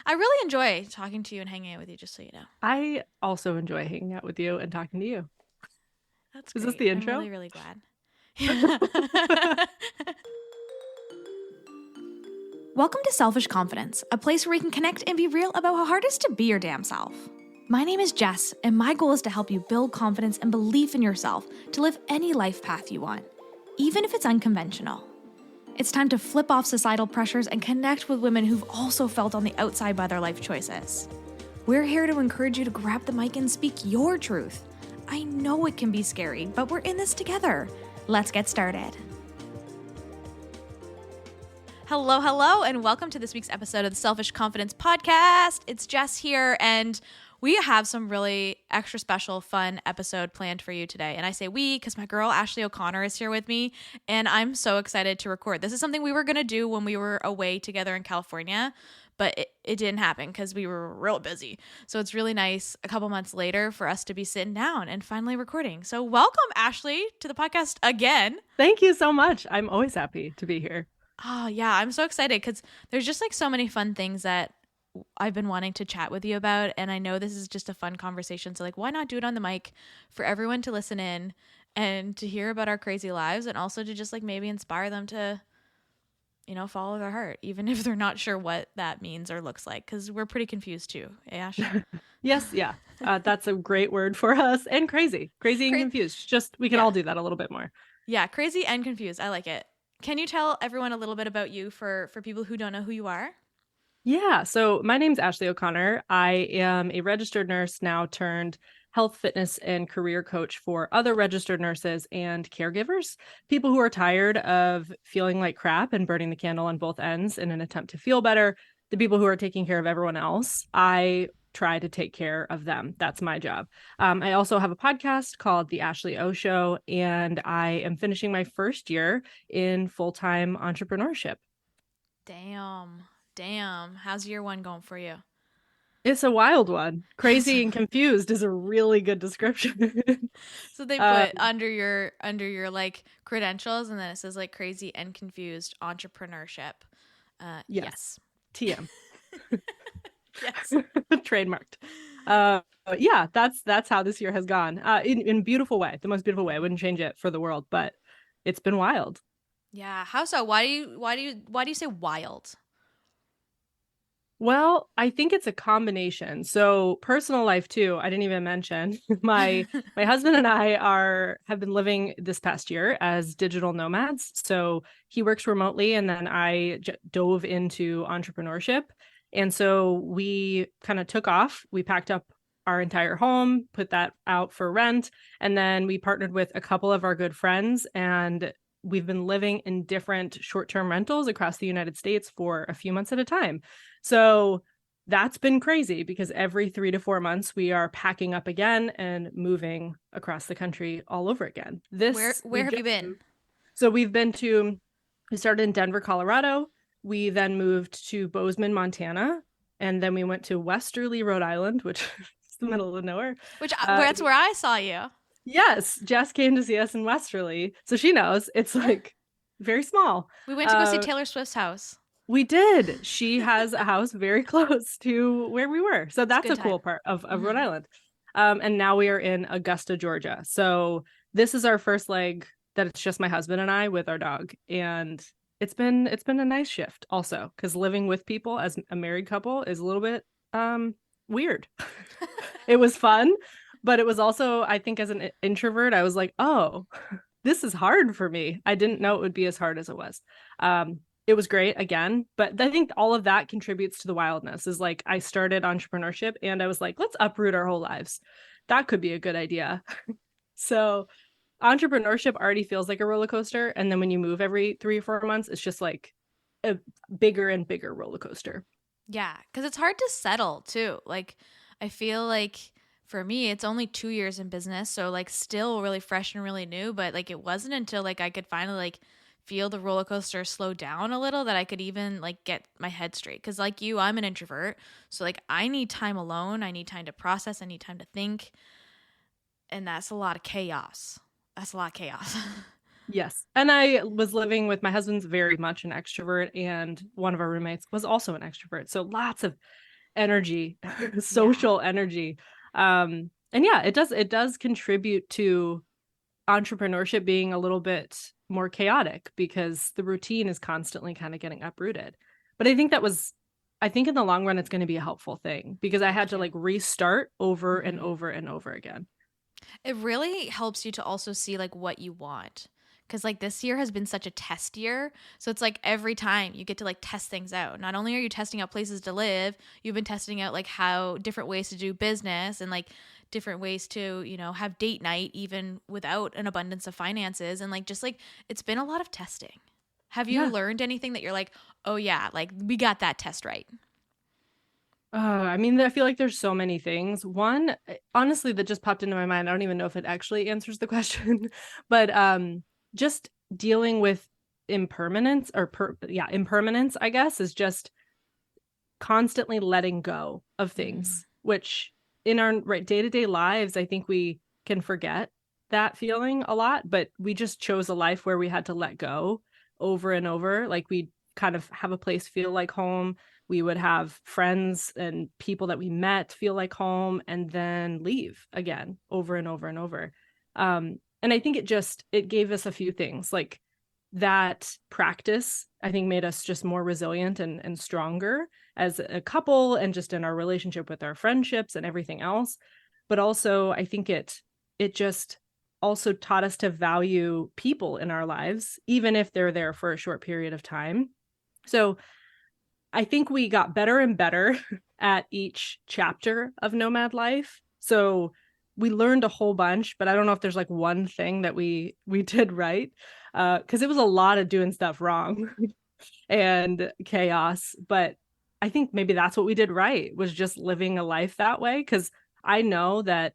I really enjoy talking to you and hanging out with you, just so you know. I also enjoy hanging out with you and talking to you. That's Is this great. the I'm intro? really, really glad. Welcome to Selfish Confidence, a place where we can connect and be real about how hard it is to be your damn self. My name is Jess, and my goal is to help you build confidence and belief in yourself to live any life path you want, even if it's unconventional. It's time to flip off societal pressures and connect with women who've also felt on the outside by their life choices. We're here to encourage you to grab the mic and speak your truth. I know it can be scary, but we're in this together. Let's get started. Hello, hello, and welcome to this week's episode of the Selfish Confidence Podcast. It's Jess here, and we have some really extra special, fun episode planned for you today. And I say we because my girl Ashley O'Connor is here with me, and I'm so excited to record. This is something we were going to do when we were away together in California, but it didn't happen because we were real busy. So it's really nice a couple months later for us to be sitting down and finally recording. So welcome, Ashley, to the podcast again. Thank you so much. I'm always happy to be here. Oh, yeah, I'm so excited because there's just like so many fun things that I've been wanting to chat with you about. And I know this is just a fun conversation. So, like, why not do it on the mic for everyone to listen in and to hear about our crazy lives and also to just like maybe inspire them to, follow their heart, even if they're not sure what that means or looks like, because we're pretty confused too. Ash? Yes, yeah. That's a great word for us. And crazy and confused. Just we can Yeah. all do that a little bit more. Yeah, crazy and confused. I like it. Can you tell everyone a little bit about you for people who don't know who you are? Yeah. So my name's Ashley O'Connor. I am a registered nurse now turned health, fitness, and career coach for other registered nurses and caregivers, people who are tired of feeling like crap and burning the candle on both ends in an attempt to feel better. The people who are taking care of everyone else, I try to take care of them. That's my job. I also have a podcast called The Ashley O Show, and I am finishing my first year in full-time entrepreneurship. Damn. How's year one going for you? It's a wild one. Crazy and confused is a really good description. So they um, put under your like credentials, and then it says like crazy and confused entrepreneurship. yes, Yes. TM. Yes. Trademarked. Uh, yeah, that's how this year has gone. In a beautiful way, the most beautiful way. I wouldn't change it for the world, but it's been wild. Yeah. How so? Why do you say wild? Well, I think it's a combination. So personal life too. I didn't even mention my husband and I are have been living this past year as digital nomads. So he works remotely, and then I dove into entrepreneurship. And so we kind of took off. We packed up our entire home, put that out for rent, and then we partnered with a couple of our good friends, and we've been living in different short-term rentals across the United States for a few months at a time. So that's been crazy because every 3 to 4 months we are packing up again and moving across the country all over again. Where have you been? So we started in Denver, Colorado. We then moved to Bozeman, Montana, and then we went to Westerly, Rhode Island, which is the middle of nowhere. Which Uh, that's where I saw you. yes, Jess came to see us in Westerly, so she knows it's Yeah. like very small. We went to go see Uh, Taylor Swift's house. We did. She has a house very close to where we were. So It's a that's good a cool time. part of Rhode Mm-hmm. Island. And now we are in Augusta, Georgia. So this is our first leg that it's just my husband and I with our dog. And it's been a nice shift also, because living with people as a married couple is a little bit weird. It was fun, but it was also, I think as an introvert, I was like, oh, this is hard for me. I didn't know it would be as hard as it was. It was great again, but I think all of that contributes to the wildness. Is like I started entrepreneurship and I was like, let's uproot our whole lives. That could be a good idea. So entrepreneurship already feels like a roller coaster, and then when you move every 3 or 4 months, it's just like a bigger and bigger roller coaster. Yeah, because it's hard to settle too. Like, I feel like for me, it's only 2 years in business, so like still really fresh and really new. But like, it wasn't until like I could finally like feel the roller coaster slow down a little that I could even like get my head straight. Because like you, I'm an introvert, so like I need time alone. I need time to process. I need time to think, and that's a lot of chaos. That's a lot of chaos. Yes. And I was living with my husband's very much an extrovert, and one of our roommates was also an extrovert. So lots of energy, Yeah. social energy. And yeah, it does contribute to entrepreneurship being a little bit more chaotic because the routine is constantly kind of getting uprooted. But I think in the long run, it's going to be a helpful thing because I Me had to too. like restart over and Hmm. over and over again. It really helps you to also see like what you want. Cause like this year has been such a test year. So it's like every time you get to like test things out. Not only are you testing out places to live, you've been testing out like how different ways to do business and like different ways to, have date night even without an abundance of finances. And like just like it's been a lot of testing. Have you Yeah. learned anything that you're like, oh yeah, like we got that test right? I mean, I feel like there's so many things. One, honestly, that just popped into my mind. I don't even know if it actually answers the question, but just dealing with impermanence impermanence, I guess, is just constantly letting go of Mm. things, which in our day-to-day lives, I think we can forget that feeling a lot, but we just chose a life where we had to let go over and over. Like we kind of have a place feel like home. We would have friends and people that we met feel like home and then leave again over and over and over. And I think it gave us a few things like that practice, I think made us just more resilient and stronger as a couple and just in our relationship with our friendships and everything else. But also I think it just also taught us to value people in our lives, even if they're there for a short period of time. So I think we got better and better at each chapter of nomad life. So we learned a whole bunch, but I don't know if there's like one thing that we did right. Because it was a lot of doing stuff wrong and chaos. But I think maybe that's what we did right, was just living a life that way. Because I know that,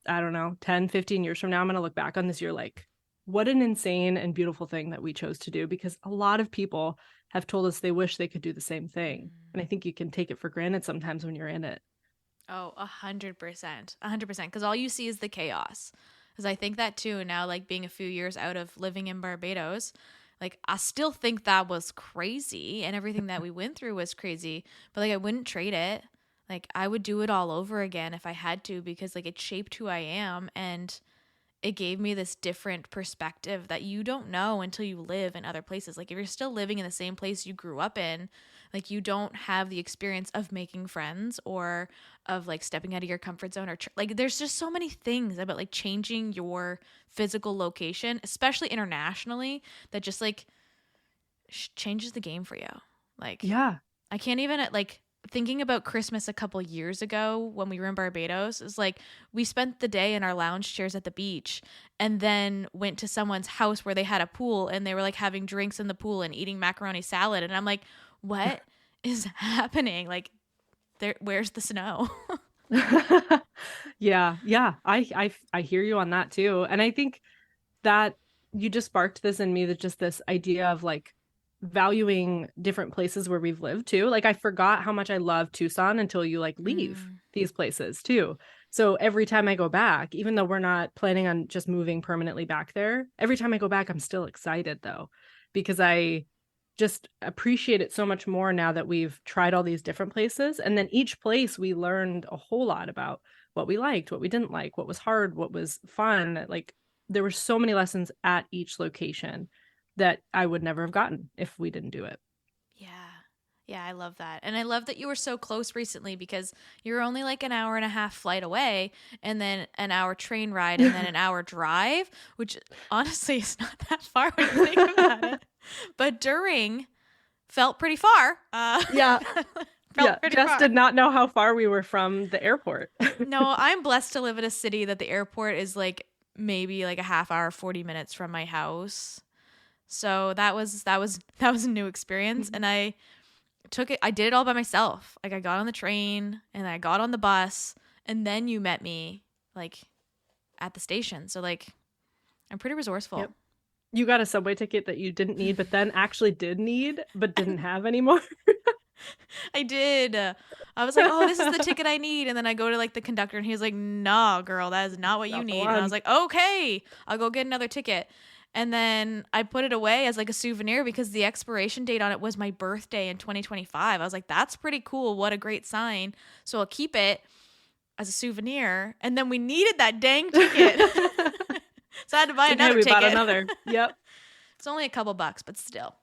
I don't know, 10, 15 years from now, I'm going to look back on this year like, what an insane and beautiful thing that we chose to do. Because a lot of people have told us they wish they could do the same thing. And I think you can take it for granted sometimes when you're in it. Oh, 100%. 100%. Because all you see is the chaos. Because I think that too. Now, like being a few years out of living in Barbados, like I still think that was crazy and everything that we went through was crazy. But like I wouldn't trade it. Like I would do it all over again if I had to because like it shaped who I am and it gave me this different perspective that you don't know until you live in other places. Like if you're still living in the same place you grew up in, like you don't have the experience of making friends or of like stepping out of your comfort zone or like there's just so many things about like changing your physical location, especially internationally, that just like changes the game for you. Like Yeah. I can't even like thinking about Christmas a couple years ago when we were in Barbados is like we spent the day in our lounge chairs at the beach and then went to someone's house where they had a pool and they were like having drinks in the pool and eating macaroni salad and I'm like, what is happening? Like there where's the snow? Yeah. I hear you on that too. And I think that you just sparked this in me, that just this idea of like valuing different places where we've lived too. Like I forgot how much I love Tucson until you like leave Mm, these places too. So every time I go back, even though we're not planning on just moving permanently back there, every time I go back, I'm still excited though, because I just appreciate it so much more now that we've tried all these different places. And then each place we learned a whole lot about what we liked, what we didn't like, what was hard, what was fun. Like there were so many lessons at each location that I would never have gotten if we didn't do it. yeah. Yeah, I love that. And I love that you were so close recently because you're only like an hour and a half flight away and then an hour train ride and then an hour drive, which honestly is not that far when you think about it. But during felt pretty far. Yeah. Felt Yeah. pretty Jess far. did not know how far we were from the airport. No, I'm blessed to live in a city that the airport is like maybe like a half hour, 40 minutes from my house. So that was a new experience and I did it all by myself. Like I got on the train and I got on the bus and then you met me like at the station. So like I'm pretty resourceful. Yep. You got a subway ticket that you didn't need, but then actually did need, but didn't have anymore. I did. I was like, "Oh, this is the ticket I need." And then I go to like the conductor and he was like, "Nah, girl, that is not what you Not the need." And I was one. like, "Okay, I'll go get another ticket." And then I put it away as like a souvenir because the expiration date on it was my birthday in 2025. I was like, that's pretty cool. What a great sign. So I'll keep it as a souvenir. And then we needed that dang ticket. So I had to buy another ticket. Bought another. Yep. It's only a couple bucks, but still.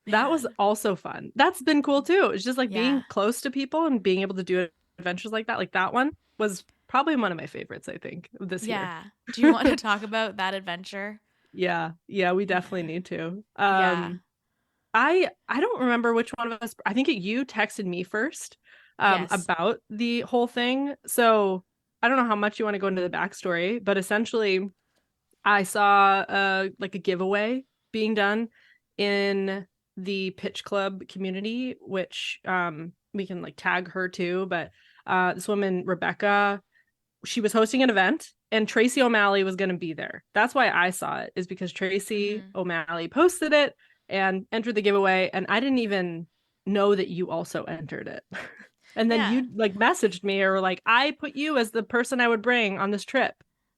That was also fun. That's been cool too. It's just like being Yeah. close to people and being able to do adventures like that. Like that one was probably one of my favorites, I think, this year. Yeah. Do you want to talk about that adventure? Yeah, we definitely need to. Yeah. I don't remember which one of us. I think you texted me first Yes. about the whole thing. So I don't know how much you want to go into the backstory, but essentially, I saw like a giveaway being done in the pitch club community, which we can like tag her too. But this woman, Rebecca, she was hosting an event and Tracy O'Malley was going to be there. That's why I saw it, is because Tracy O'Malley posted it and entered the giveaway. And I didn't even know that you also entered it. And then you like messaged me or were like, I put you as the person I would bring on this trip.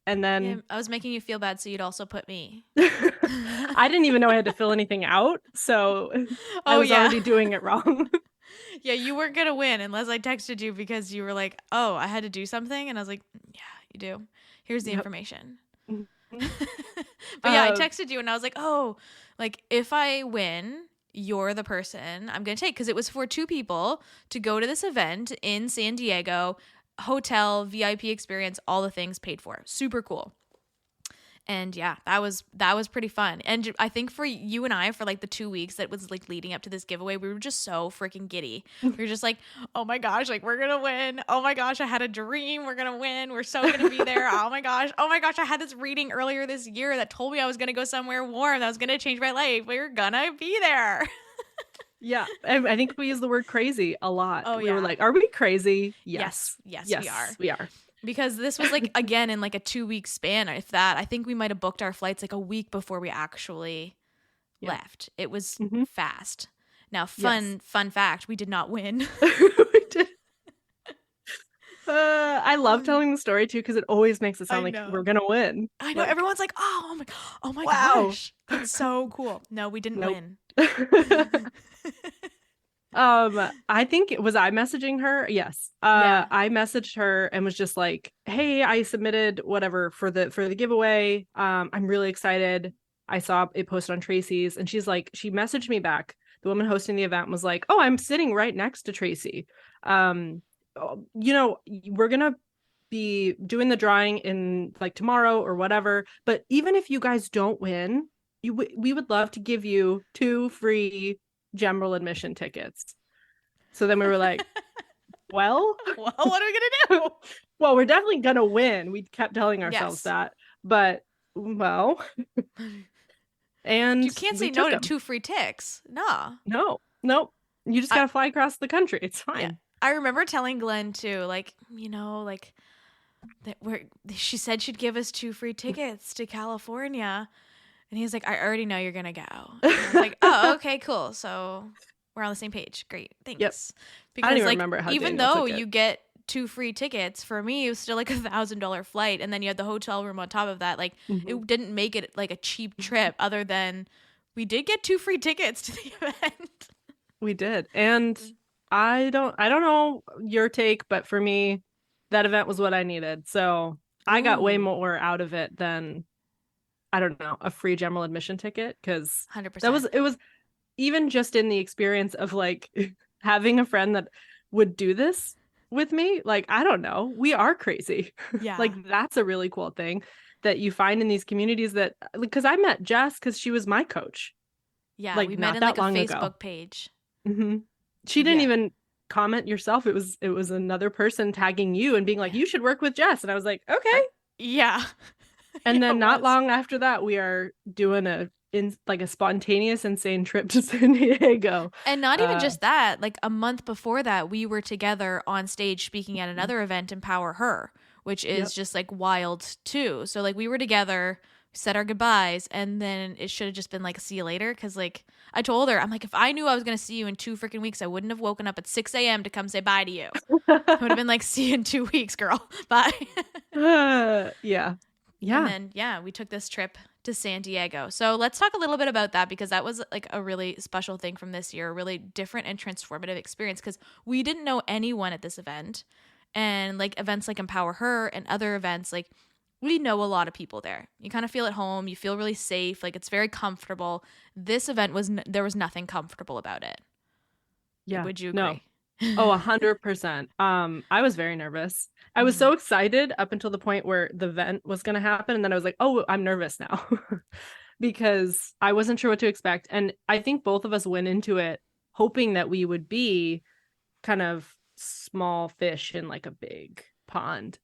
And then I was making you feel bad, so you'd also put me. I didn't even know I had to fill anything out. So I was already doing it wrong. Yeah, you weren't going to win unless I texted you because you were like, oh, I had to do something. And I was like, yeah, you do. Here's the information. But yeah, I texted you and I was like, oh, like if I win, you're the person I'm going to take. Because it was for 2 people to go to this event in San Diego, hotel, VIP experience, all the things paid for. Super cool. And yeah, that was pretty fun. And I think for you and I, for like the 2 weeks that was like leading up to this giveaway, we were just so freaking giddy. We were just like, oh my gosh, like we're going to win. Oh my gosh, I had a dream. We're going to win. We're so going to be there. Oh my gosh. I had this reading earlier this year that told me I was going to go somewhere warm. That was going to change my life. We're going to be there. Yeah. I think we use the word crazy a lot. Oh, we were like, are we crazy? Yes, we are. We are. Because this was like, again, in like a 2-week span, if that. I think we might have booked our flights like a week before we actually left. It was fast. Now, fun fact, we did not win. We did. I love telling the story too, because it always makes it sound like we're gonna win. I know. Like, everyone's like, oh my wow. gosh, that's so cool. No, we didn't win. I think was I messaging her? Yes. I messaged her and was just like, hey, I submitted whatever for the giveaway. I'm really excited. I saw it posted on Tracy's, and she messaged me back. The woman hosting the event was like, oh, I'm sitting right next to Tracy. We're gonna be doing the drawing in like tomorrow or whatever, but even if you guys don't win, we would love to give you 2 free general admission tickets. So then we were like, well, what are we gonna do? Well, we're definitely gonna win. We kept telling ourselves that, but well, and you can't say no to 2 free tickets. No, you just gotta fly across the country. It's fine. Yeah. I remember telling Glenn too, like, like that she said she'd give us 2 free tickets to California. And he's like, I already know you're going to go. And I was like, oh, okay, cool. So we're on the same page. Great. Thanks. Yep. Because I don't even remember how even Daniel though took it. you get 2 free tickets, for me, it was still like $1,000 flight. And then you had the hotel room on top of that. Like it didn't make it like a cheap trip, other than we did get 2 free tickets to the event. We did. And I don't know your take, but for me, that event was what I needed. So I got way more out of it than, I don't know, a free general admission ticket, because 100%. it was even just in the experience of like having a friend that would do this with me. Like, I don't know, we are crazy. Yeah. Like, that's a really cool thing that you find in these communities, that because I met Jess because she was my coach. Yeah, like, we met in like a Facebook page. She didn't even comment yourself. It was another person tagging you and being like, you should work with Jess. And I was like, okay. Yeah. And then not long after that, we are doing a spontaneous, insane trip to San Diego. And not even just that, like a month before that, we were together on stage speaking at another event, Empower Her, which is just like wild too. So like we were together, said our goodbyes, and then it should have just been like, see you later. Cause like I told her, I'm like, if I knew I was going to see you in 2 freaking weeks, I wouldn't have woken up at 6 a.m. to come say bye to you. I would have been like, see you in 2 weeks, girl. Bye. Yeah. And then, we took this trip to San Diego. So let's talk a little bit about that, because that was like a really special thing from this year, a really different and transformative experience, because we didn't know anyone at this event. And like events like Empower Her and other events, like we know a lot of people there. You kind of feel at home, you feel really safe, like it's very comfortable. This event was there was nothing comfortable about it. Yeah. Would you No. agree? Oh, 100%. I was very nervous. I was Mhm. so excited up until the point where the event was going to happen. And then I was like, oh, I'm nervous now because I wasn't sure what to expect. And I think both of us went into it hoping that we would be kind of small fish in like a big pond,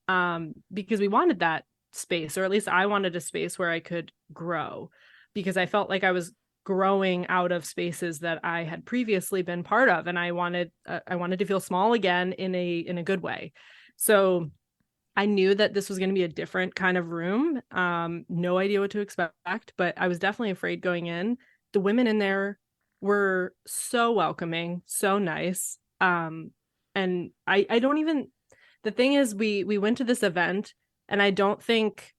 because we wanted that space, or at least I wanted a space where I could grow, because I felt like I was growing out of spaces that I had previously been part of, and I wanted to feel small again in a good way. So I knew that this was going to be a different kind of room. No idea what to expect, but I was definitely afraid going in. The women in there were so welcoming, so nice. And I don't even, the thing is, we went to this event, and I don't think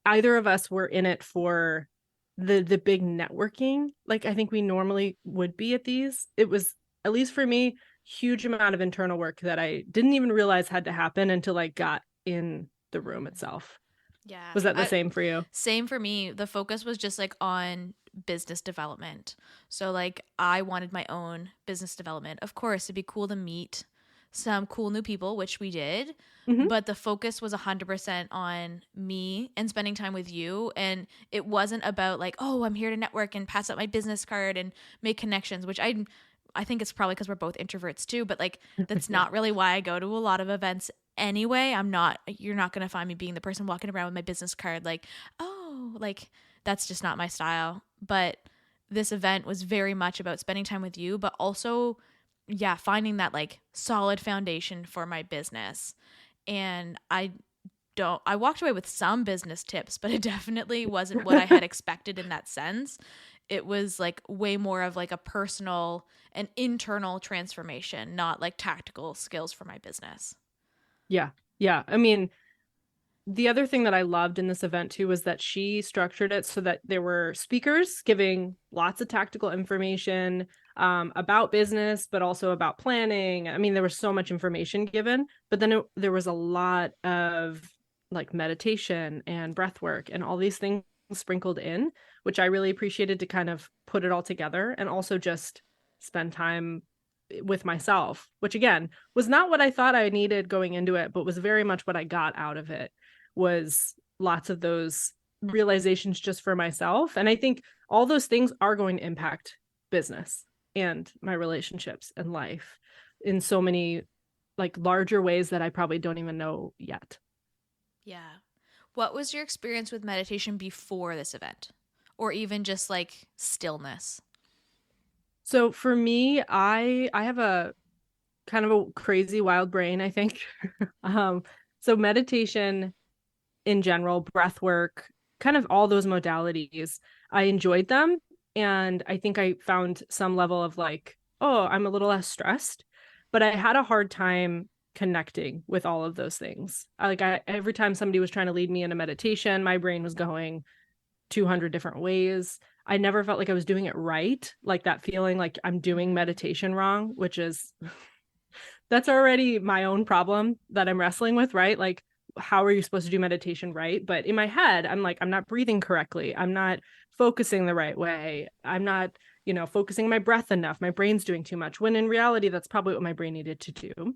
either of us were in it for the big networking like I think we normally would be at these. It was, at least for me, huge amount of internal work that I didn't even realize had to happen until I got in the room itself. Yeah. Was that the same for you? Same for me. The focus was just like on business development. So like I wanted my own business development. Of course, it'd be cool to meet some cool new people, which we did, Mm-hmm. but the focus was 100% on me and spending time with you, and it wasn't about like, oh, I'm here to network and pass out my business card and make connections, which I think it's probably because we're both introverts too, but like that's Yeah. not really why I go to a lot of events anyway. You're not going to find me being the person walking around with my business card like, oh, like that's just not my style. But this event was very much about spending time with you, but also, yeah, finding that like solid foundation for my business. And I walked away with some business tips, but it definitely wasn't what I had expected in that sense. It was like way more of like a personal and internal transformation, not like tactical skills for my business. Yeah. Yeah. I mean, the other thing that I loved in this event too was that she structured it so that there were speakers giving lots of tactical information, about business, but also about planning. I mean, there was so much information given, but then there was a lot of like meditation and breath work and all these things sprinkled in, which I really appreciated to kind of put it all together, and also just spend time with myself, which again was not what I thought I needed going into it, but was very much what I got out of it, was lots of those realizations just for myself. And I think all those things are going to impact business and my relationships and life in so many like larger ways that I probably don't even know yet. Yeah. What was your experience with meditation before this event? Or even just like stillness? So for me, I have a kind of a crazy wild brain, I think. um so meditation in general, breath work, kind of all those modalities, I enjoyed them. And I think I found some level of like, oh, I'm a little less stressed. But I had a hard time connecting with all of those things. Every time somebody was trying to lead me in a meditation, my brain was going 200 different ways. I never felt like I was doing it right. Like that feeling like I'm doing meditation wrong, which is that's already my own problem that I'm wrestling with, right? Like, how are you supposed to do meditation right? But in my head, I'm like, I'm not breathing correctly. I'm not focusing the right way. I'm not, focusing my breath enough. My brain's doing too much. When in reality, that's probably what my brain needed to do.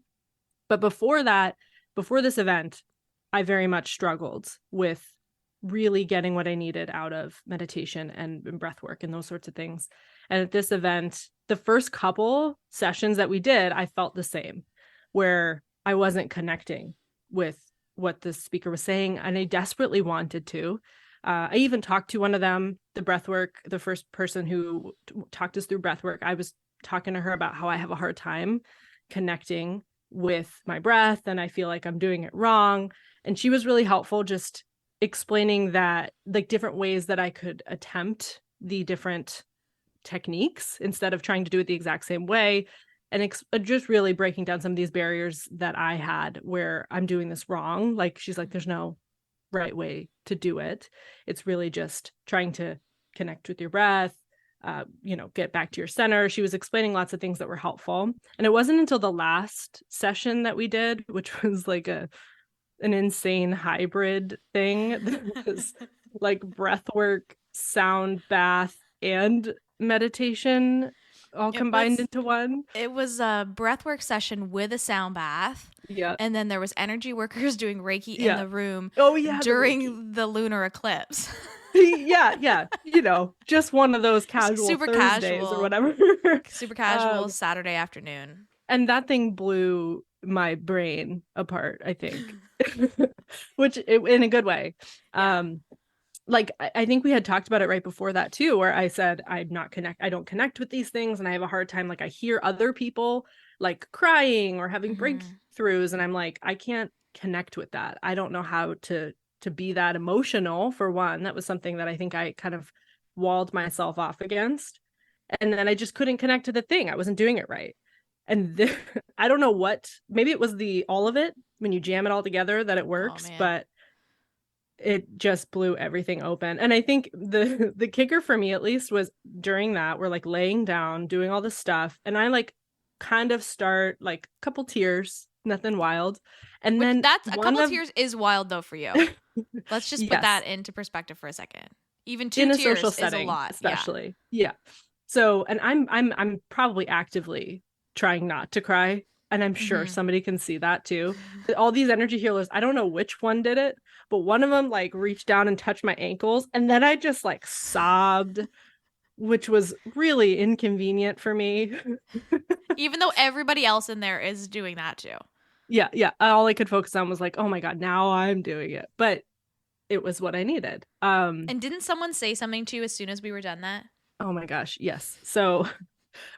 But before that, before this event, I very much struggled with really getting what I needed out of meditation and breath work and those sorts of things. And at this event, the first couple sessions that we did, I felt the same, where I wasn't connecting with what the speaker was saying. And I desperately wanted to. I even talked to one of them, the breathwork, the first person who talked us through breathwork. I was talking to her about how I have a hard time connecting with my breath and I feel like I'm doing it wrong. And she was really helpful, just explaining that like different ways that I could attempt the different techniques instead of trying to do it the exact same way, and just really breaking down some of these barriers that I had where I'm doing this wrong. Like she's like, there's no right way to do it. It's really just trying to connect with your breath, get back to your center. She was explaining lots of things that were helpful. And it wasn't until the last session that we did, which was like an insane hybrid thing that was like breath work, sound bath, and meditation all combined into one. It was a breathwork session with a sound bath. Yeah. And then there was energy workers doing Reiki in the room during the lunar eclipse. Yeah. Just one of those casual super Thursdays casual or whatever. Super casual Saturday afternoon. And that thing blew my brain apart, I think. Which in a good way. Yeah. I think we had talked about it right before that too, where I said I don't connect with these things, and I have a hard time. Like, I hear other people like crying or having breakthroughs, and I'm like, I can't connect with that. I don't know how to be that emotional, for one. That was something that I think I kind of walled myself off against. And then I just couldn't connect to the thing. I wasn't doing it right. And I don't know what, maybe it was all of it, when you jam it all together, that it works, but it just blew everything open. And I think the kicker for me, at least, was during that, we're like laying down, doing all this stuff. And I like kind of start like a couple tears, nothing wild. And then that's a couple tears is wild though for you. Let's just put that into perspective for a second. Even 2 tears social setting, is a lot, especially. Yeah. So, and I'm probably actively trying not to cry, and I'm sure somebody can see that too. All these energy healers, I don't know which one did it, but one of them like reached down and touched my ankles, and then I just like sobbed, which was really inconvenient for me. Even though everybody else in there is doing that too. Yeah. All I could focus on was like, oh my God, now I'm doing it. But it was what I needed. And didn't someone say something to you as soon as we were done that? Oh my gosh, yes. So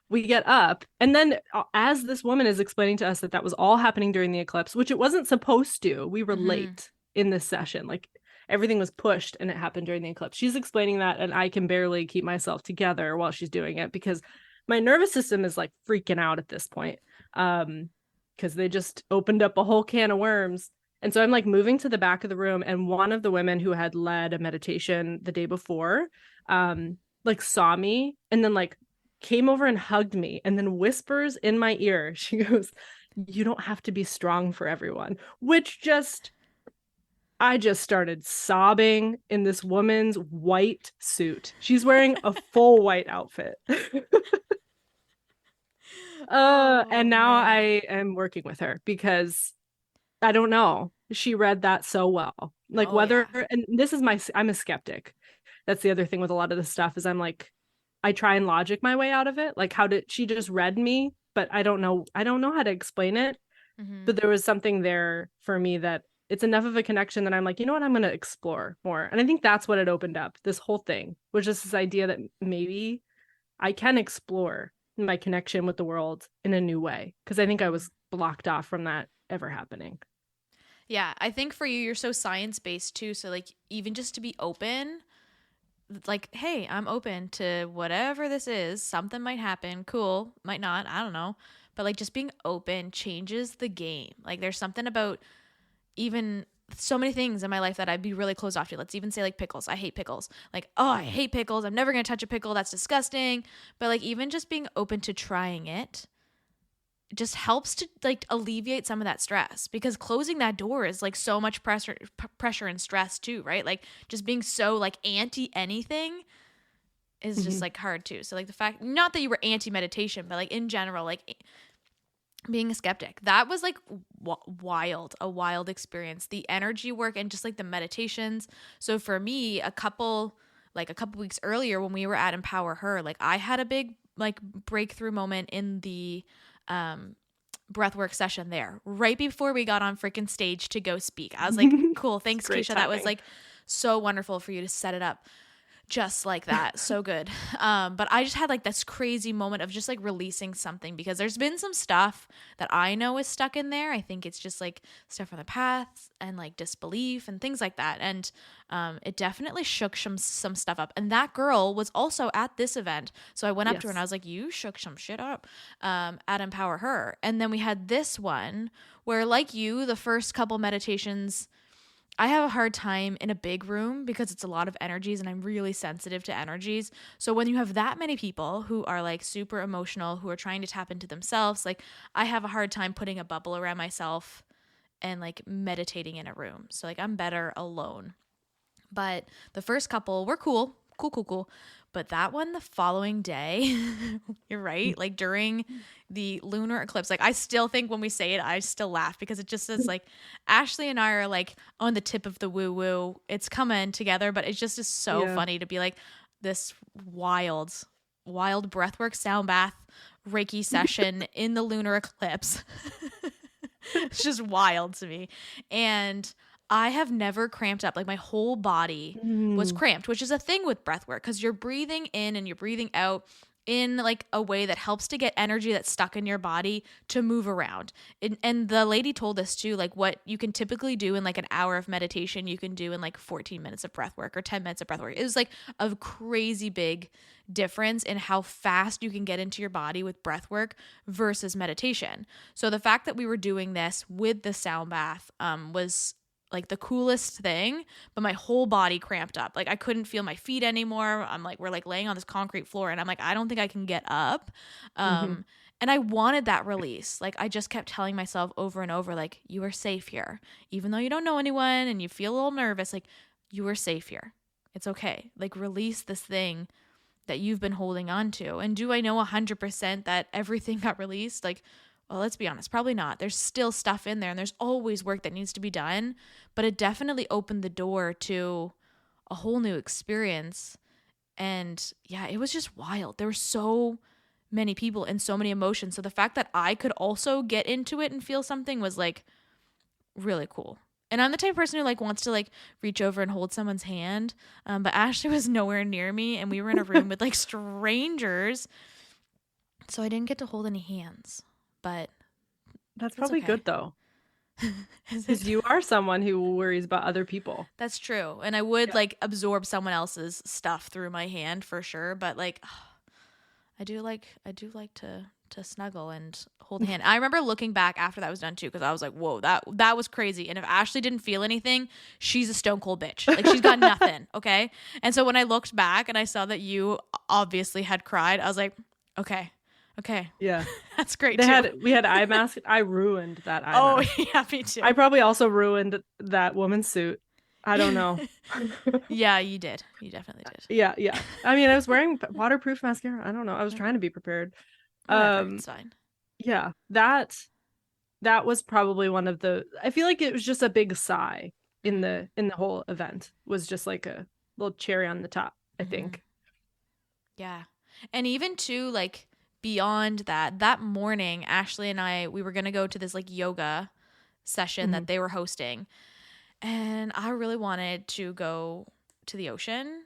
we get up, and then as this woman is explaining to us that was all happening during the eclipse, which it wasn't supposed to. We were late in this session. Like, everything was pushed and it happened during the eclipse. She's explaining that, and I can barely keep myself together while she's doing it, because my nervous system is like freaking out at this point. Because they just opened up a whole can of worms. And so I'm like moving to the back of the room, and one of the women who had led a meditation the day before, like saw me, and then like came over and hugged me, and then whispers in my ear. She goes, "You don't have to be strong for everyone," which I just started sobbing in this woman's white suit. She's wearing a full white outfit. And now I am working with her, because I don't know. She read that so well. Like, and this is I'm a skeptic. That's the other thing with a lot of this stuff, is I'm like, I try and logic my way out of it. Like, how did she just read me? But I don't know how to explain it. But there was something there for me that it's enough of a connection that I'm like, you know what, I'm going to explore more. And I think that's what it opened up. This whole thing was just this idea that maybe I can explore my connection with the world in a new way. Because I think I was blocked off from that ever happening. Yeah, I think for you, you're so science-based too. So like, even just to be open, like, hey, I'm open to whatever this is. Something might happen. Cool. Might not. I don't know. But like, just being open changes the game. Like, there's something about even so many things in my life that I'd be really closed off to. Let's even say like pickles. I hate pickles. Like, oh, I hate pickles. I'm never going to touch a pickle. That's disgusting. But like, even just being open to trying it just helps to like alleviate some of that stress, because closing that door is like so much pressure and stress too, right? Like, just being so like anti anything is just like hard too. So like, the fact, not that you were anti meditation, but like in general, like being a skeptic, that was like a wild experience. The energy work and just like the meditations. So for me, a couple weeks earlier when we were at Empower Her, like I had a big like breakthrough moment in the breathwork session there right before we got on freaking stage to go speak. I was like, cool, thanks Keisha. That was like so wonderful for you to set it up just like that. So good. But I just had like this crazy moment of just like releasing something, because there's been some stuff that I know is stuck in there. I think it's just like stuff from the past and like disbelief and things like that. And it definitely shook some stuff up. And that girl was also at this event. So I went up to her and I was like, you shook some shit up at Empower Her. And then we had this one where, like you, the first couple meditations, I have a hard time in a big room because it's a lot of energies and I'm really sensitive to energies. So when you have that many people who are like super emotional, who are trying to tap into themselves, like I have a hard time putting a bubble around myself and like meditating in a room. So like I'm better alone. But the first couple were cool, cool, cool, cool. But that one the following day, you're right, like during the lunar eclipse, like I still think when we say it, I still laugh because it just is like Ashley and I are like on the tip of the woo woo. It's coming together, but it just is so Yeah. funny to be like this wild, wild breathwork sound bath Reiki session in the lunar eclipse. It's just wild to me. And I have never cramped up. Like my whole body was Mm. cramped, which is a thing with breath work because you're breathing in and you're breathing out in like a way that helps to get energy that's stuck in your body to move around. And the lady told us too, like what you can typically do in like an hour of meditation, you can do in like 14 minutes of breath work or 10 minutes of breath work. It was like a crazy big difference in how fast you can get into your body with breath work versus meditation. So the fact that we were doing this with the sound bath was like the coolest thing, but my whole body cramped up. Like I couldn't feel my feet anymore. I'm like, we're like laying on this concrete floor and I'm like, I don't think I can get up. Mm-hmm. And I wanted that release. Like I just kept telling myself over and over, like, you are safe here. Even though you don't know anyone and you feel a little nervous, like you are safe here. It's okay. Like release this thing that you've been holding on to. And do I know 100% that everything got released? Like, well, let's be honest, probably not. There's still stuff in there and there's always work that needs to be done, but it definitely opened the door to a whole new experience. And yeah, it was just wild. There were so many people and so many emotions. So the fact that I could also get into it and feel something was like really cool. And I'm the type of person who like wants to like reach over and hold someone's hand. But Ashley was nowhere near me and we were in a room with like strangers. So I didn't get to hold any hands. But That's it's probably okay. good though, Is it? because you are someone who worries about other people. That's true. And I would Yeah. like absorb someone else's stuff through my hand for sure, but like I do like to snuggle and hold a hand. I remember looking back after that was done too, because I was like, whoa, that was crazy. And if Ashley didn't feel anything, she's a stone cold bitch. Like she's got nothing. Okay. And so when I looked back and I saw that you obviously had cried, I was like, okay. Okay. Yeah. That's great They too. had we had eye mask. I ruined that eye Oh mask. yeah, me too. I probably also ruined that woman's suit. I don't know. Yeah, you did. You definitely did. Yeah, yeah. I mean, I was wearing waterproof mascara. I don't know. I was trying to be prepared. Whatever. Um, It's fine. yeah, that was probably one of the, I feel like it was just a big sigh in Mm-hmm. the whole event. Was just like a little cherry on the top, I Mm-hmm. think. Yeah. And even too, like beyond that morning, Ashley and I, we were going to go to this like yoga session Mhm. that they were hosting. And I really wanted to go to the ocean.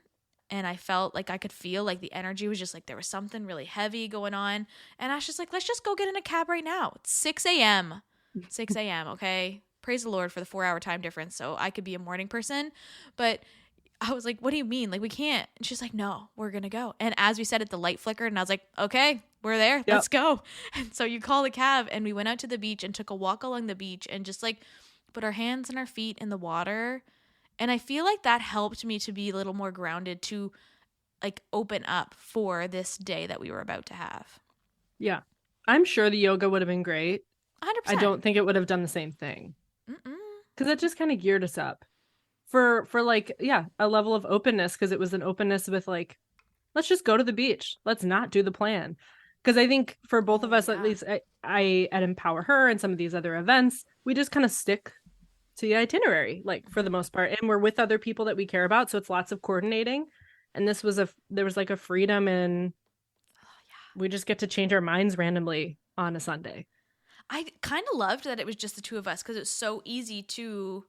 And I felt like I could feel like the energy was just like there was something really heavy going on. And Ashley's like, let's just go get in a cab right now. It's 6 a.m. 6 a.m. Okay. Praise the Lord for the 4 hour time difference. So I could be a morning person. But I was like, what do you mean? Like, we can't. And she's like, no, we're going to go. And as we said it, the light flickered. And I was like, okay, we're there. Yep. Let's go. And so you call a cab and we went out to the beach and took a walk along the beach and just like put our hands and our feet in the water. And I feel like that helped me to be a little more grounded, to like open up for this day that we were about to have. Yeah. I'm sure the yoga would have been great. 100%. I don't think it would have done the same thing, Mm-mm. because it just kind of geared us up for like, yeah, a level of openness, because it was an openness with like, let's just go to the beach. Let's not do the plan. Because I think for both of us, at least I at Empower Her and some of these other events, we just kind of stick to the itinerary, like for the most part. And we're with other people that we care about. So it's lots of coordinating. And this was there was like a freedom, and we just get to change our minds randomly on a Sunday. I kind of loved that it was just the two of us because it's so easy to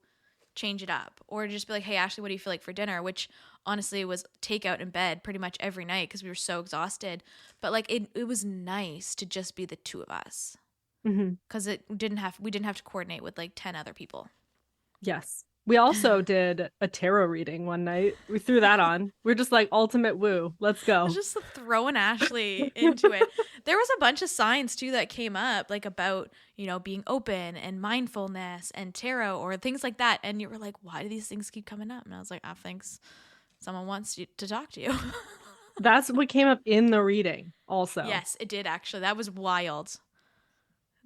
change it up or just be like, hey, Ashley, what do you feel like for dinner? Which honestly was takeout in bed pretty much every night because we were so exhausted. But like it was nice to just be the two of us because we didn't have to coordinate with like 10 other people. Yes. We also did a tarot reading one night. We threw that on. We're just like ultimate woo. Let's go. Just throwing Ashley into it. There was a bunch of signs too that came up, like about, being open and mindfulness and tarot or things like that. And you were like, why do these things keep coming up? And I was like, I think someone wants to talk to you. That's what came up in the reading also. Yes, it did actually. That was wild.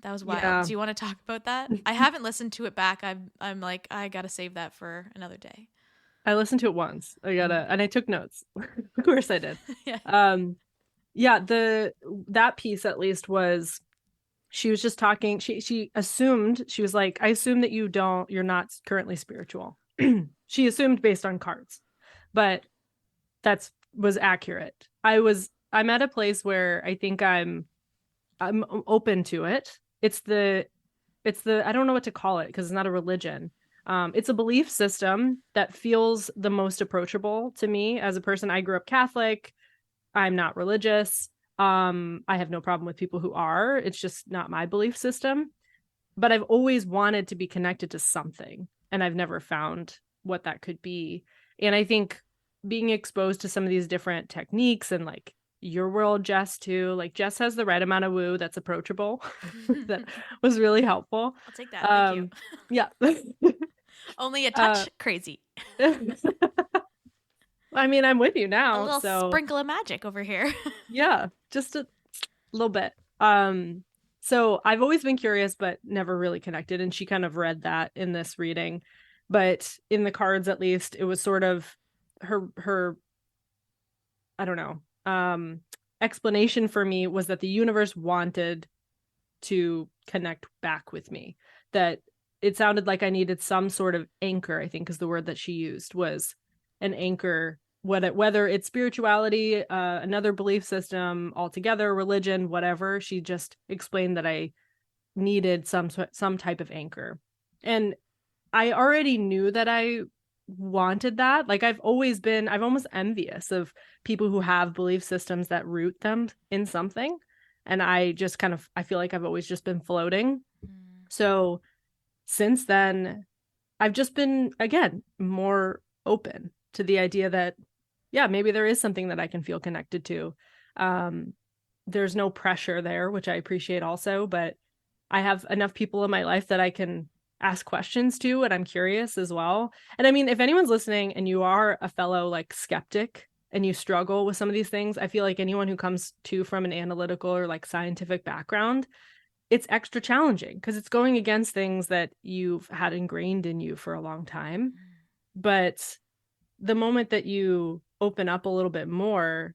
That was wild. Yeah. Do you want to talk about that? I haven't listened to it back. I'm like, I gotta save that for another day. I listened to it once. And I took notes. Of course I did. Yeah. Yeah, that piece at least was, she was just talking, she assumed, she was like, I assume that you're not currently spiritual. She assumed based on cards. But that's was accurate. I'm at a place where I think I'm open to it. It's the I don't know what to call it because it's not a religion. It's a belief system that feels the most approachable to me as a person. I grew up Catholic. I'm not religious. I have no problem with people who are. It's just not my belief system. But I've always wanted to be connected to something, and I've never found what that could be. And I think being exposed to some of these different techniques and like your world, Jess, too. Like Jess has the right amount of woo that's approachable. That was really helpful. I'll take that. Thank you. Yeah. Only a touch crazy. I mean, I'm with you now. A little sprinkle of magic over here. Yeah, just a little bit. So I've always been curious, but never really connected. And she kind of read that in this reading. But in the cards, at least, it was sort of her I don't know, explanation for me was that the universe wanted to connect back with me. That it sounded like I needed some sort of anchor, I think is the word that she used, was an anchor, whether it's spirituality, another belief system altogether, religion, whatever. She just explained that I needed some type of anchor. And I already knew that I wanted that. Like I'm almost envious of people who have belief systems that root them in something. And I just I feel like I've always just been floating. So since then, I've just been, again, more open to the idea that, yeah, maybe there is something that I can feel connected to. There's no pressure there, which I appreciate also, but I have enough people in my life that I can ask questions to, and I'm curious as well. And I mean, if anyone's listening and you are a fellow like skeptic and you struggle with some of these things, I feel like anyone who comes to from an analytical or like scientific background, it's extra challenging because it's going against things that you've had ingrained in you for a long time. But the moment that you open up a little bit more,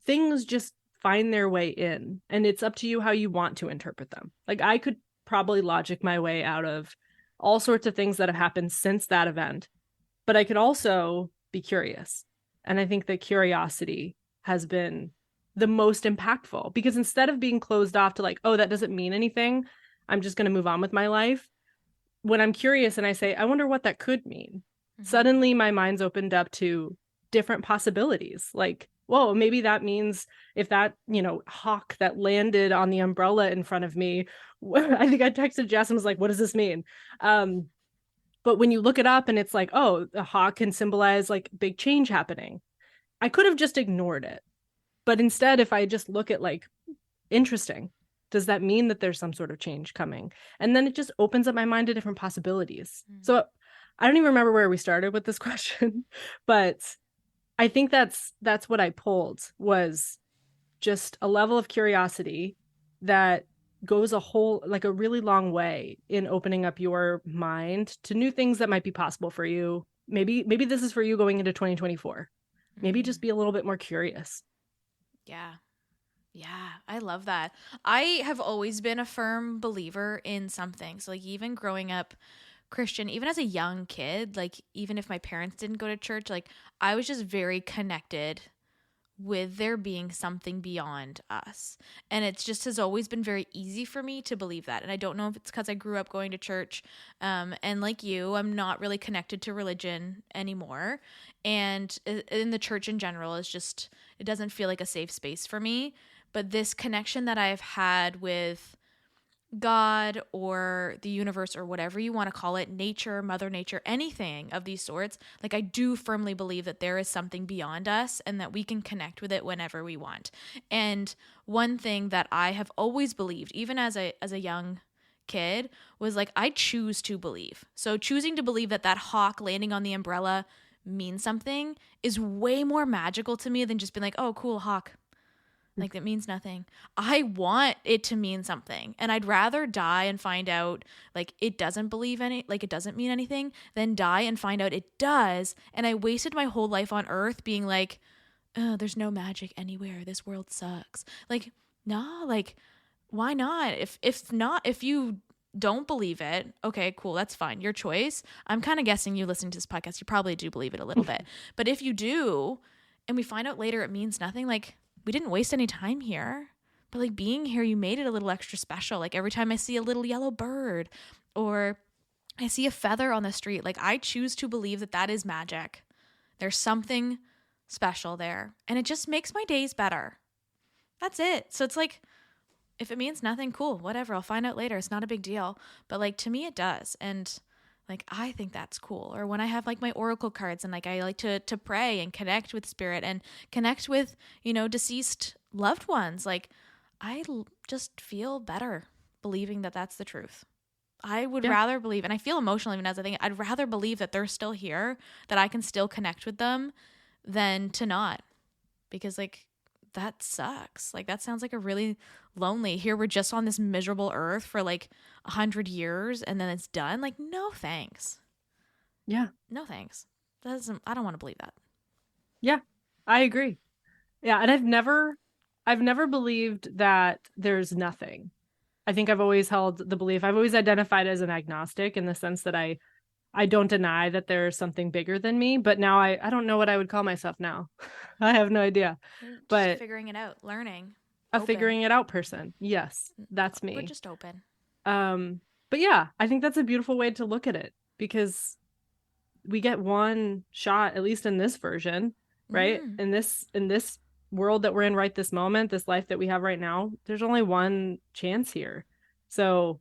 things just find their way in, and it's up to you how you want to interpret them. Like I could probably logic my way out of all sorts of things that have happened since that event, but I could also be curious. And I think that curiosity has been the most impactful, because instead of being closed off to like, oh, that doesn't mean anything, I'm just going to move on with my life. When I'm curious and I say, I wonder what that could mean, suddenly my mind's opened up to different possibilities. Like, whoa, maybe that means if that, hawk that landed on the umbrella in front of me, I think I texted Jess and was like, what does this mean? But when you look it up and it's like, oh, the hawk can symbolize like big change happening. I could have just ignored it. But instead, if I just look at like, interesting, does that mean that there's some sort of change coming? And then it just opens up my mind to different possibilities. So I don't even remember where we started with this question, but I think that's what I pulled, was just a level of curiosity that goes a really long way in opening up your mind to new things that might be possible for you. Maybe this is for you going into 2024. Maybe just be a little bit more curious. Yeah. Yeah, I love that. I have always been a firm believer in something. So like even growing up Christian, even as a young kid, like even if my parents didn't go to church, like I was just very connected with there being something beyond us. And it's just has always been very easy for me to believe that. And I don't know if it's because I grew up going to church. And like you, I'm not really connected to religion anymore. And in the church in general is just, it doesn't feel like a safe space for me. But this connection that I've had with God or the universe or whatever you want to call it, nature, mother nature, anything of these sorts, like I do firmly believe that there is something beyond us and that we can connect with it whenever we want. And one thing that I have always believed, even as a young kid, was like I choose to believe. So choosing to believe that that hawk landing on the umbrella means something is way more magical to me than just being like, oh, cool hawk. Like that means nothing. I want it to mean something. And I'd rather die and find out like it doesn't it doesn't mean anything than die and find out it does. And I wasted my whole life on earth being like, oh, there's no magic anywhere. This world sucks. Like, nah, like, why not? If you don't believe it, okay, cool, that's fine. Your choice. I'm kind of guessing you listening to this podcast, you probably do believe it a little bit. But if you do, and we find out later it means nothing, like we didn't waste any time here, but like being here, you made it a little extra special. Like every time I see a little yellow bird or I see a feather on the street, like I choose to believe that that is magic. There's something special there. And it just makes my days better. That's it. So it's like, if it means nothing, cool, whatever. I'll find out later. It's not a big deal. But like to me, it does. And like, I think that's cool. Or when I have like my oracle cards and like I like to pray and connect with spirit and connect with, deceased loved ones. Like just feel better believing that that's the truth. I would rather believe, and I feel emotional even as I think, I'd rather believe that they're still here, that I can still connect with them than to not. Because like, that sucks. Like that sounds like a really lonely, here we're just on this miserable earth for like 100 years and then it's done. Like, no thanks. Yeah. No thanks. I don't want to believe that. Yeah, I agree. Yeah. And I've never believed that there's nothing. I think I've always held the belief, I've always identified as an agnostic in the sense that I don't deny that there's something bigger than me, but now I don't know what I would call myself now. I have no idea. Just but figuring it out, learning. A Open. figuring it out person. Yes, that's me. We're just open. But yeah, I think that's a beautiful way to look at it because we get one shot, at least in this version, right? In this world that we're in right this moment, this life that we have right now, there's only one chance here. So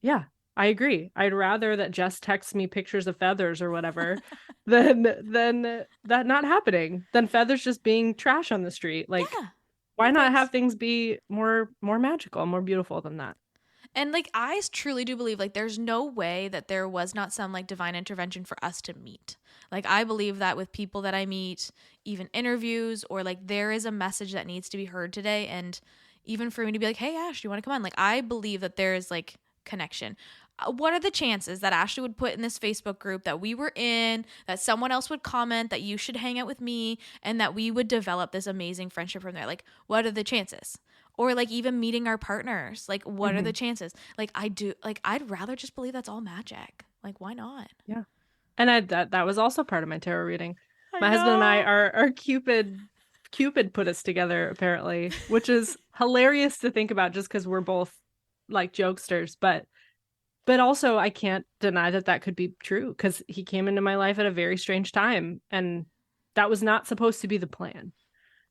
yeah, I agree. I'd rather that Jess texts me pictures of feathers or whatever than that not happening, than feathers just being trash on the street. Like, why not have things be more magical, more beautiful than that? And like, I truly do believe like there's no way that there was not some like divine intervention for us to meet. Like, I believe that with people that I meet, even interviews, or like there is a message that needs to be heard today. And even for me to be like, hey, Ash, do you want to come on? Like, I believe that there is like connection. What are the chances that Ashley would put in this Facebook group that we were in, that someone else would comment that you should hang out with me, and that we would develop this amazing friendship from there? Like, what are the chances? Or like even meeting our partners, like what are the chances? Like I'd rather just believe that's all magic. Like, why not? Yeah. And that was also part of my tarot reading. My husband and I are Cupid put us together apparently, which is hilarious to think about just because we're both like jokesters, but also I can't deny that could be true because he came into my life at a very strange time and that was not supposed to be the plan.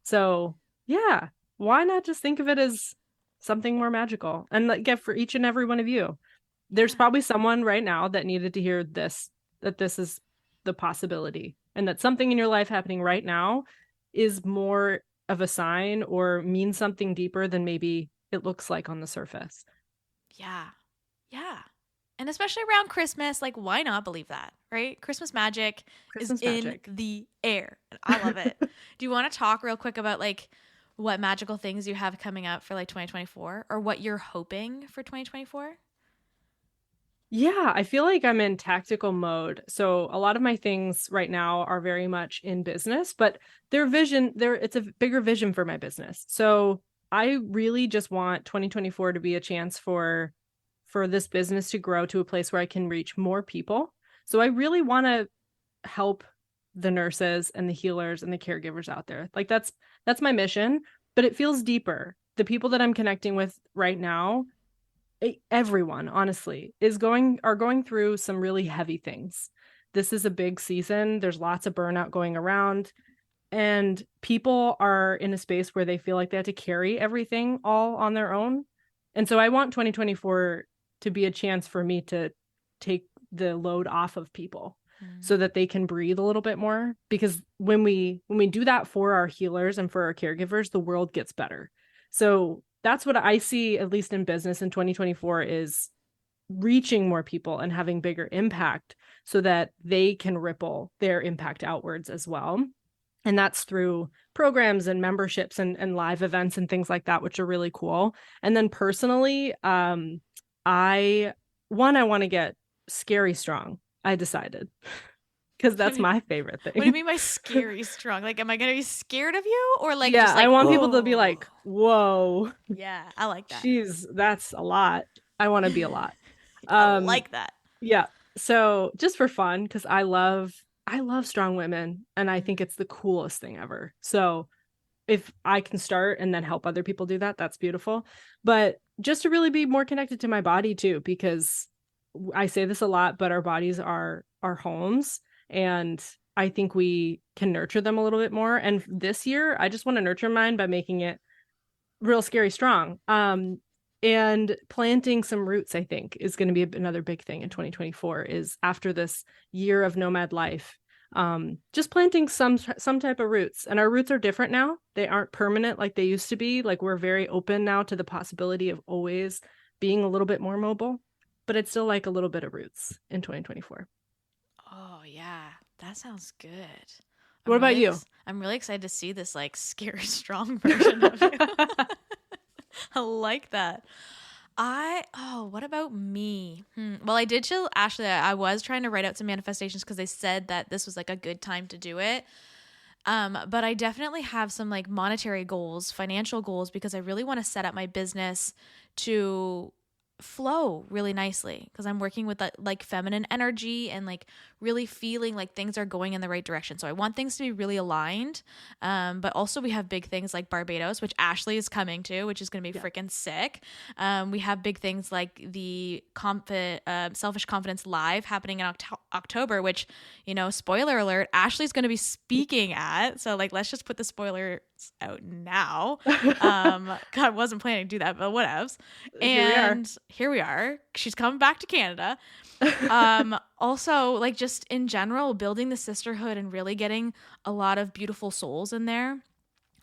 So yeah, why not just think of it as something more magical? And like, for each and every one of you, there's probably someone right now that needed to hear this, that this is the possibility and that something in your life happening right now is more of a sign or means something deeper than maybe it looks like on the surface. Yeah. Yeah. And especially around Christmas, like, why not believe that, right? Christmas magic is in the air. And I love it. Do you want to talk real quick about like what magical things you have coming up for like 2024 or what you're hoping for 2024? Yeah, I feel like I'm in tactical mode. So a lot of my things right now are very much in business, but it's a bigger vision for my business. So I really just want 2024 to be a chance for this business to grow to a place where I can reach more people. So I really want to help the nurses and the healers and the caregivers out there. Like that's my mission, but it feels deeper. The people that I'm connecting with right now, everyone honestly are going through some really heavy things. This is a big season. There's lots of burnout going around and people are in a space where they feel like they have to carry everything all on their own. And so I want 2024 to be a chance for me to take the load off of people so that they can breathe a little bit more, because when we do that for our healers and for our caregivers, the world gets better. So that's what I see, at least in business in 2024, is reaching more people and having bigger impact so that they can ripple their impact outwards as well. And that's through programs and memberships and live events and things like that, which are really cool. And then personally, I want to get scary strong. I decided, because that's my favorite What do you thing. mean by scary strong? Like, am I going to be scared of you, or like Yeah, just I like, want people to be oh, like, whoa, yeah, I like that. geez, that's a lot. I want to be a lot. I Um, like that. yeah. So just for fun, because I love strong women and I think it's the coolest thing ever. So if I can start and then help other people do that, that's beautiful. But just to really be more connected to my body too, because I say this a lot, but our bodies are our homes, and I think we can nurture them a little bit more. And this year, I just want to nurture mine by making it real scary strong. And planting some roots, I think, is going to be another big thing in 2024, is after this year of nomad life, just planting some type of roots. And our roots are different now. They aren't permanent like they used to be. Like, we're very open now to the possibility of always being a little bit more mobile, but I'd still like a little bit of roots in 2024. Oh yeah, that sounds good. What about you? I'm really excited to see this like scary strong version of you. I like that. What about me? Well, I did chill. Ashley, I was trying to write out some manifestations because they said that this was like a good time to do it. But I definitely have some like monetary goals, financial goals, because I really want to set up my business to flow really nicely, because I'm working with that like feminine energy and like really feeling like things are going in the right direction. So I want things to be really aligned. But also we have big things like Barbados, which Ashley is coming to, which is going to be freaking sick. We have big things like the Selfish Confidence Live happening in October, which, spoiler alert, Ashley's going to be speaking at. So like, let's just put the spoilers out now. God, wasn't planning to do that, but whatevs. And here we are. She's coming back to Canada. Also, like, just in general, building the sisterhood and really getting a lot of beautiful souls in there,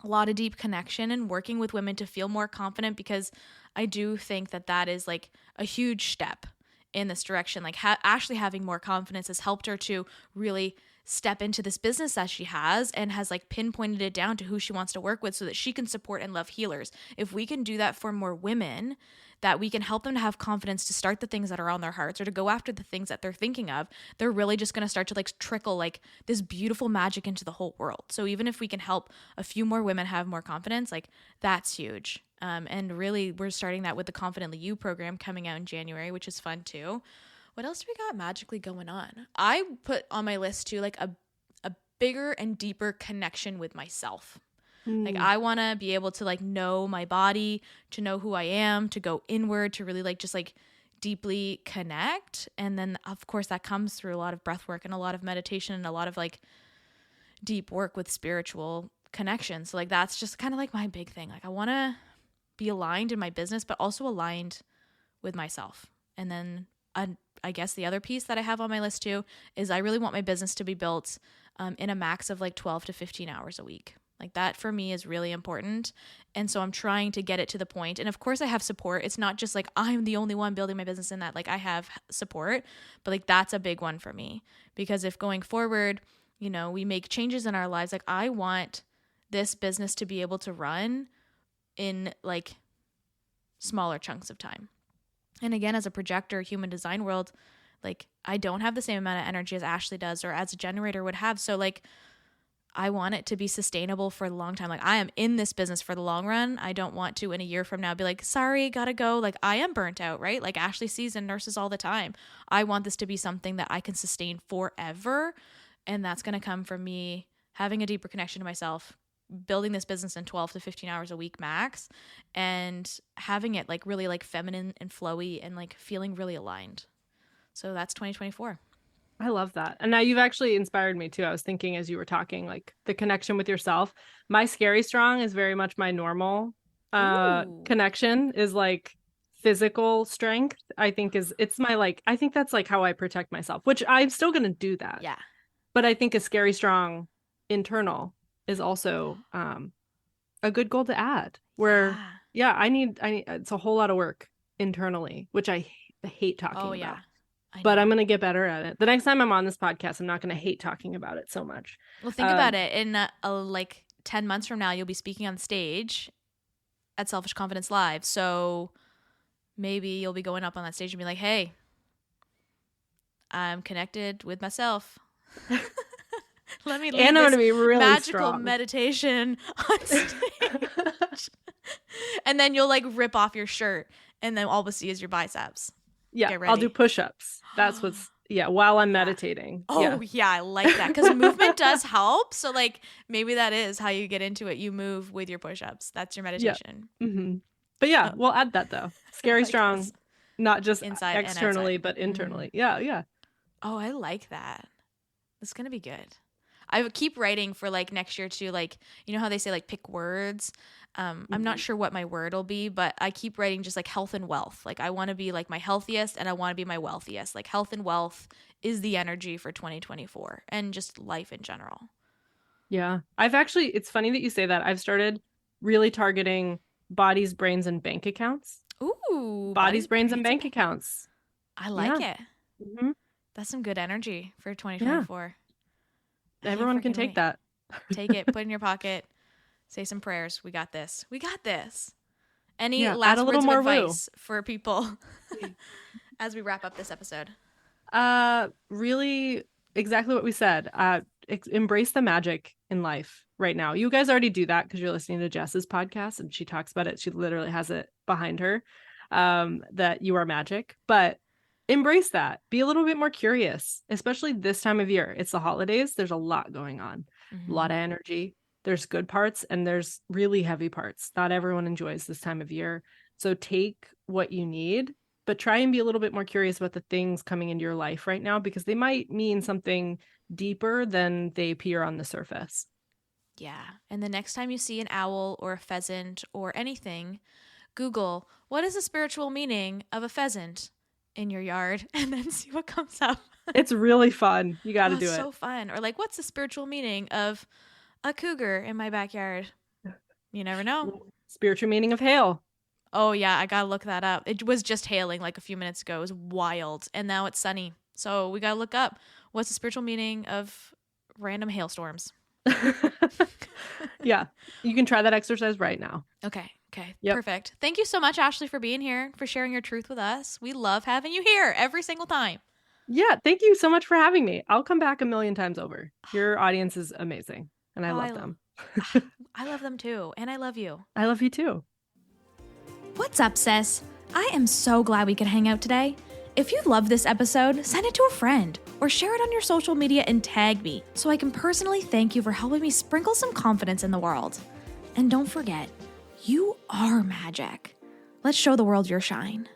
a lot of deep connection, and working with women to feel more confident, because I do think that that is like a huge step in this direction. Like, Ashley having more confidence has helped her to really step into this business that she has, and has like pinpointed it down to who she wants to work with so that she can support and love healers. If we can do that for more women, that we can help them to have confidence to start the things that are on their hearts or to go after the things that they're thinking of, they're really just going to start to like trickle like this beautiful magic into the whole world. So even if we can help a few more women have more confidence, like, that's huge. And really, we're starting that with the Confidently You program coming out in January, which is fun too. What else do we got magically going on? I put on my list too, like a bigger and deeper connection with myself. Like, I want to be able to like know my body, to know who I am, to go inward, to really like just like deeply connect. And then of course that comes through a lot of breath work and a lot of meditation and a lot of like deep work with spiritual connection. So like, that's just kind of like my big thing. Like, I want to be aligned in my business, but also aligned with myself. And then I guess the other piece that I have on my list too is I really want my business to be built in a max of like 12 to 15 hours a week. Like, that for me is really important. And so I'm trying to get it to the point. And of course I have support. It's not just like I'm the only one building my business in that. Like, I have support, but like, that's a big one for me, because if going forward, we make changes in our lives, like, I want this business to be able to run in like smaller chunks of time. And again, as a projector, human design world, like, I don't have the same amount of energy as Ashley does or as a generator would have. So like, I want it to be sustainable for a long time. Like, I am in this business for the long run. I don't want to in a year from now be like, sorry, gotta go. Like, I am burnt out, right? Like, Ashley sees and nurses all the time. I want this to be something that I can sustain forever. And that's going to come from me having a deeper connection to myself, building this business in 12 to 15 hours a week max, and having it like really like feminine and flowy and like feeling really aligned. So that's 2024. I love that. And now you've actually inspired me too. I was thinking as you were talking, like, the connection with yourself. My scary strong is very much my normal Ooh. connection, is like physical strength, I think it's my like, I think that's like how I protect myself, which I'm still going to do that. Yeah. But I think a scary strong internal is also a good goal to add, where I need it's a whole lot of work internally, which I hate talking about. But I'm going to get better at it. The next time I'm on this podcast, I'm not going to hate talking about it so much. Well, think about it. In like 10 months from now, you'll be speaking on stage at Selfish Confidence Live. So maybe you'll be going up on that stage and be like, hey, I'm connected with myself. Let me lead and I'm going to be really magical strong. meditation on stage. And then you'll like rip off your shirt and then all we see is your biceps. Yeah, I'll do push-ups. That's what's, while I'm meditating. Oh, yeah, I like that. Because movement does help. So, like, maybe that is how you get into it. You move with your push-ups. That's your meditation. Yeah. Mm-hmm. But yeah, we'll add that, though. Scary like strong, this. Not just inside externally, but internally. Mm-hmm. Yeah. Oh, I like that. This is going to be good. I keep writing for, like, next year, too. Like, you know how they say, like, pick words? I'm not sure what my word will be, but I keep writing just like health and wealth. Like I want to be like my healthiest and I want to be my wealthiest. Like health and wealth is the energy for 2024 and just life in general. Yeah. It's funny that you say that. I've started really targeting bodies, brains, and bank accounts. Ooh. Bodies, brains, and bank accounts. I like it. Mm-hmm. That's some good energy for 2024. Yeah. Everyone can take that. Take it, put it in your pocket. Say some prayers. We got this. Any last words of advice for people as we wrap up this episode? Really exactly what we said. Embrace the magic in life right now. You guys already do that because you're listening to Jess's podcast and she talks about it. She literally has it behind her, that you are magic, but embrace that. Be a little bit more curious, especially this time of year. It's the holidays. There's a lot going on, a lot of energy. There's good parts and there's really heavy parts. Not everyone enjoys this time of year. So take what you need, but try and be a little bit more curious about the things coming into your life right now because they might mean something deeper than they appear on the surface. Yeah. And the next time you see an owl or a pheasant or anything, Google, what is the spiritual meaning of a pheasant in your yard? And then see what comes up. It's really fun. You got to do it. It's so fun. Or like, what's the spiritual meaning of a cougar in my backyard? You never know. Spiritual meaning of hail. Oh yeah, I gotta look that up. It was just hailing like a few minutes ago. It was wild, and now it's sunny. So we gotta look up what's the spiritual meaning of random hailstorms. Yeah, you can try that exercise right now. Okay, yep. Perfect. Thank you so much, Ashley, for being here, for sharing your truth with us. We love having you here every single time. Yeah, thank you so much for having me. I'll come back a million times over. Your audience is amazing. And I love them. I love them too. And I love you. I love you too. What's up, sis? I am so glad we could hang out today. If you love this episode, send it to a friend or share it on your social media and tag me so I can personally thank you for helping me sprinkle some confidence in the world. And don't forget, you are magic. Let's show the world your shine.